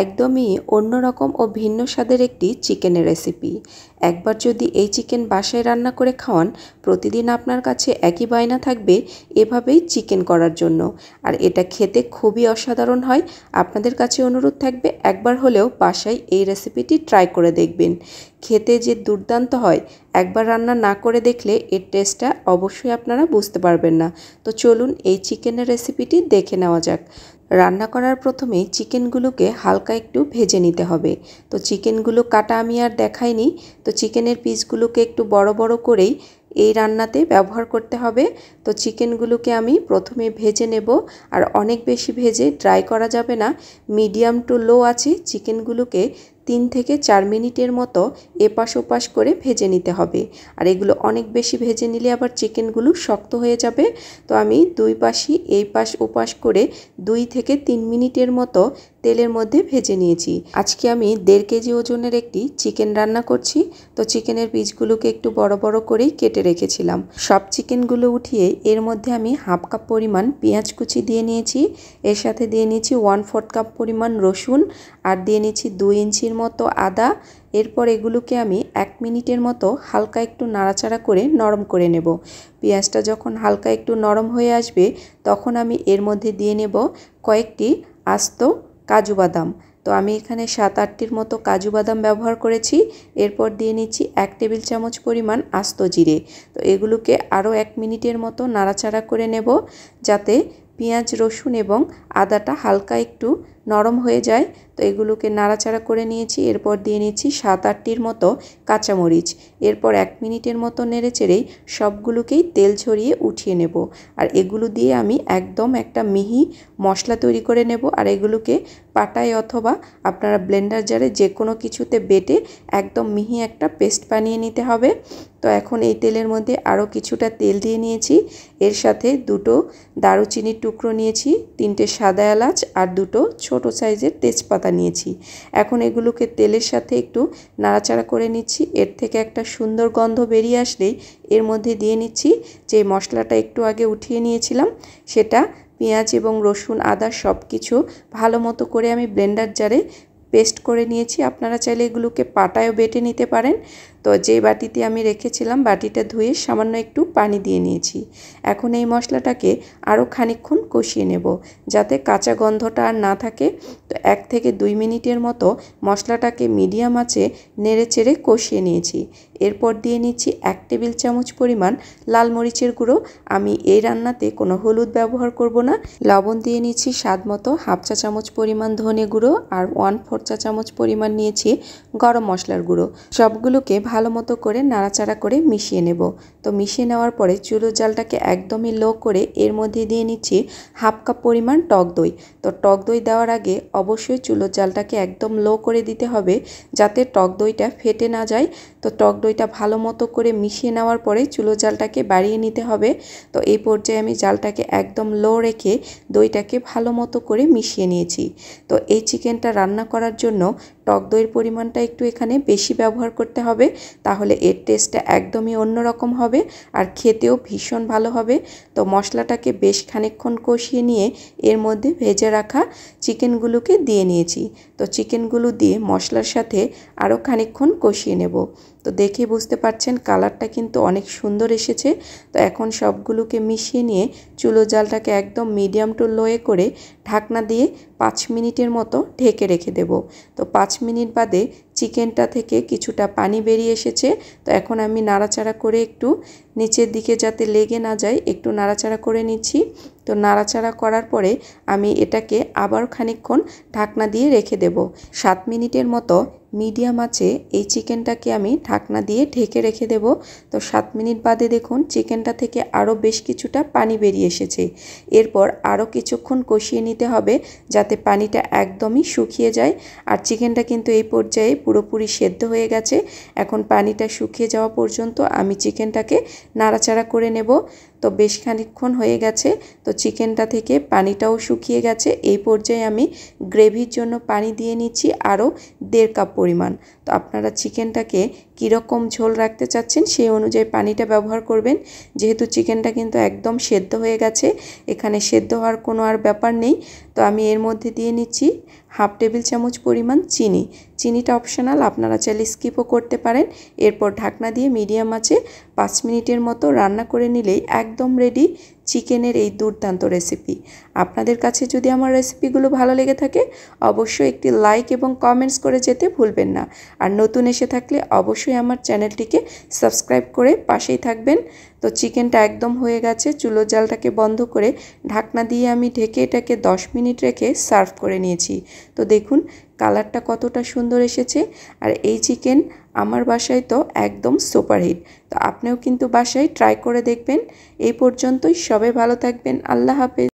একদমই অন্যরকম ও ভিন্ন স্বাদের একটি চিকেনের রেসিপি। একবার যদি এই চিকেন বাসায় রান্না করে খাওয়ান, প্রতিদিন আপনার কাছে একই বায়না থাকবে এভাবেই চিকেন করার জন্য। আর এটা খেতে খুবই অসাধারণ হয়। আপনাদের কাছে অনুরোধ থাকবে একবার হলেও বাসায় এই রেসিপিটি ট্রাই করে দেখবেন। খেতে যে দুর্দান্ত হয়, একবার রান্না না করে দেখলে এর টেস্টটা অবশ্যই আপনারা বুঝতে পারবেন না। তো চলুন এই চিকেনের রেসিপিটি দেখে নেওয়া যাক। রান্না করার প্রথমেই চিকেনগুলোকে হালকা একটু ভেজে নিতে হবে। তো চিকেনগুলো কাটা আমি আর দেখাইনি। তো চিকেনের পিসগুলোকে একটু বড় বড় করেই এই রান্নাতে ব্যবহার করতে হবে। তো চিকেনগুলোকে আমি প্রথমে ভেজে নেব। আর অনেক বেশি ভেজে ড্রাই করা যাবে না। মিডিয়াম টু লো আছে চিকেনগুলোকে 3 থেকে 4 মিনিটের মতো এপাশ ওপাশ করে ভেজে নিতে হবে। আর এগুলো অনেক বেশি ভেজে নিলে আবার চিকেনগুলো শক্ত হয়ে যাবে। তো আমি দুই পাশই এই পাশ ওপাশ করে 2 থেকে 3 মিনিটের মতো তেলের মধ্যে ভেজে নিয়েছি। আজকে আমি 1.5 কেজি ওজনের একটি চিকেন রান্না করছি। তো চিকেনের পিসগুলোকে একটু বড় বড় করেই কেটে রেখেছিলাম। সব চিকেনগুলো উঠিয়ে এর মধ্যে আমি হাফ কাপ পরিমাণ পেঁয়াজ কুচি দিয়ে নিয়েছি। এর সাথে দিয়ে নিয়েছি 1/4 কাপ পরিমাণ রসুন, আর দিয়ে নিয়েছি 2 ইঞ্চির মতো আদা। এরপর এগুলোকে আমি 1 মিনিটের মতো হালকা একটু নাড়াচাড়া করে নরম করে নেব। পেঁয়াজটা যখন হালকা একটু নরম হয়ে আসবে, তখন আমি এর মধ্যে দিয়ে নেব কয়েকটি আস্ত কাজু বাদাম। তো আমি এখানে 7-8টির মতো কাজু বাদাম ব্যবহার করেছি। এরপর দিয়ে নিচ্ছি 1 টেবিল চামচ পরিমাণ আস্ত জিরে। তো এগুলোকে আরও 1 মিনিটের মতো নাড়াচাড়া করে নেব, যাতে পেঁয়াজ, রসুন এবং আদাটা হালকা একটু নরম হয়ে যায়। তো এগুলোকে নাড়াচাড়া করে নিয়েছি। এরপর দিয়ে নিচ্ছি 7-8টির মতো কাঁচামরিচ। এরপর 1 মিনিটের মতো নেড়েচেড়েই সবগুলোকেই তেল ছড়িয়ে উঠিয়ে নেব। আর এগুলো দিয়ে আমি একদম একটা মিহি মশলা তৈরি করে নেব। আর এগুলোকে পাটায় অথবা আপনারা ব্লেন্ডার জারে যে কোনো কিছুতে বেটে একদম মিহি একটা পেস্ট বানিয়ে নিতে হবে। তো এখন এই তেলের মধ্যে আরও কিছুটা তেল দিয়ে নিয়েছি। এর সাথে 2টো দারুচিনির টুকরো নিয়েছি, 3টে সাদা এলাচ আর 2টো ছোটো সাইজের তেজপাতা নিয়েছি। এখন এগুলোকে তেলের সাথে একটু নাড়াচাড়া করে নিচ্ছি। এর থেকে একটা সুন্দর গন্ধ বেরিয়ে আসলেই এর মধ্যে দিয়ে নিচ্ছি যে মশলাটা একটু আগে উঠিয়ে নিয়েছিলাম, সেটা পেঁয়াজ এবং রসুন, আদা সব কিছু ভালো মতো করে আমি ব্লেন্ডার জারে পেস্ট করে নিয়েছি। আপনারা চাইলে এগুলোকে পাটায়ও বেটে নিতে পারেন। তো যে বাটিতে আমি রেখেছিলাম, বাটিটা ধুয়ে সামান্য একটু পানি দিয়ে নিয়েছি। এখন এই মশলাটাকে আরও খানিকক্ষণ কষিয়ে নেব, যাতে কাঁচা গন্ধটা আর না থাকে। তো 1 থেকে 2 মিনিটের মতো মশলাটাকে মিডিয়াম আঁচে নেড়ে চেড়ে কষিয়ে নিয়েছি। এরপর দিয়ে নিচ্ছি 1 টেবিল চামচ পরিমাণ লাল মরিচের গুঁড়ো। আমি এই রান্নাতে কোনো হলুদ ব্যবহার করব না। লবণ দিয়ে নিচ্ছি স্বাদ মতো, হাফ চা চামচ পরিমাণ ধনে গুঁড়ো, আর 1/4 চা চামচ পরিমাণ নিয়েছি গরম মশলার গুঁড়ো। সবগুলোকে ভালো মতো করে নাড়াচাড়া করে মিশিয়ে নেব। তো মিশিয়ে নেওয়ার পরে চুলোর জালটাকে একদমই লো করে এর মধ্যে দিয়ে নিচ্ছি হাফ কাপ পরিমাণ টক দই। তো টক দই দেওয়ার আগে অবশ্যই চুলোর জালটাকে একদম লো করে দিতে হবে, যাতে টক দইটা ফেটে না যায়। তো টক দইটা ভালো মতো করে মিশিয়ে নেওয়ার পরে চুলোর জালটাকে বাড়িয়ে নিতে হবে। তো এই পর্যায়ে আমি জালটাকে একদম লো রেখে দইটাকে ভালো মতো করে মিশিয়ে নিয়েছি। তো এই চিকেনটা রান্না করার জন্য টক দইয়ের পরিমাণটা একটু এখানে বেশি ব্যবহার করতে হবে, তাহলে এর টেস্টটা একদমই অন্যরকম হবে আর খেতেও ভীষণ ভালো হবে। তো মশলাটাকে বেশ খানিকক্ষণ কষিয়ে নিয়ে এর মধ্যে ভেজে রাখা চিকেনগুলোকে দিয়ে নিয়েছি। তো চিকেনগুলো দিয়ে মশলার সাথে আরও খানিকক্ষণ কষিয়ে নেব। তো দেখে বুঝতে পারছেন কালারটা কিন্তু অনেক সুন্দর এসেছে। তো এখন সবগুলোকে মিশিয়ে নিয়ে চুলো জালটাকে একদম মিডিয়াম টু লোয়ে করে ঢাকনা দিয়ে 5 মিনিটের মতো ঢেকে রেখে দেব। তো 5 মিনিট বাদে চিকেনটা থেকে কিছুটা পানি বেরিয়ে এসেছে। তো এখন আমি নাড়াচাড়া করে একটু নিচের দিকে যাতে লেগে না যায় একটু নাড়াচাড়া করে নিচ্ছি। তো নাড়াচাড়া করার পরে আমি এটাকে আবার খানিকক্ষণ ঢাকনা দিয়ে রেখে দেব। 7 মিনিটের মতো মিডিয়াম আঁচে এই চিকেনটাকে আমি ঢাকনা দিয়ে ঢেকে রেখে দেব। তো 7 মিনিট বাদে দেখুন চিকেনটা থেকে আরও বেশ কিছুটা পানি বেরিয়ে এসেছে। এরপর আরও কিছুক্ষণ কষিয়ে নিতে হবে, যাতে পানিটা একদমই শুকিয়ে যায়। আর চিকেনটা কিন্তু এই পর্যায়ে পুরোপুরি সেদ্ধ হয়ে গেছে। এখন পানিটা শুকিয়ে যাওয়া পর্যন্ত আমি চিকেনটাকে নাড়াচাড়া করে নেব। তো তো বেশ খানিকক্ষণ হয়ে গেছে। তো চিকেনটা থেকে পানিটাও শুকিয়ে গেছে। এই পর্যায়ে আমি গ্রেভির জন্য পানি দিয়ে নিচ্ছি আরও 1.5 কাপ পরিমাণ। তো আপনারা চিকেনটাকে কীরকম ঝোল রাখতে চাচ্ছেন সেই অনুযায়ী পানিটা ব্যবহার করবেন। যেহেতু চিকেনটা কিন্তু একদম সেদ্ধ হয়ে গেছে, এখানে সেদ্ধ হওয়ার কোনো আর ব্যাপার নেই। তো আমি এর মধ্যে দিয়ে নিচ্ছি 1/2 টেবিল চামচ পরিমাণ চিনি। চিনিটা অপশনাল, আপনারা চাইলে স্কিপও করতে পারেন। এরপর ঢাকনা দিয়ে মিডিয়াম আঁচে 5 মিনিটের মতো রান্না করে নিলেই একদম রেডি চিকেনের এই দুর্দান্ত রেসিপি। আপনাদের কাছে যদি আমার রেসিপিগুলো ভালো লেগে থাকে অবশ্যই একটি লাইক এবং কমেন্টস করে যেতে ভুলবেন না। আর নতুন এসে থাকলে অবশ্যই আমার চ্যানেলটিকে সাবস্ক্রাইব করে পাশেই থাকবেন। তো চিকেনটা একদম হয়ে গেছে। চুলোর জালটাকে বন্ধ করে ঢাকনা দিয়ে আমি ঢেকে এটাকে 10 মিনিট রেখে সার্ভ করে নিয়েছি। তো দেখুন কালারটা কতটা সুন্দর এসেছে। আর এই চিকেন আমার বাসায় তো একদম সুপারহিট। তো আপনিও কিন্তু বাসায় ট্রাই করে দেখবেন। এই পর্যন্তই, সবাই ভালো থাকবেন। আল্লাহ হাফেজ।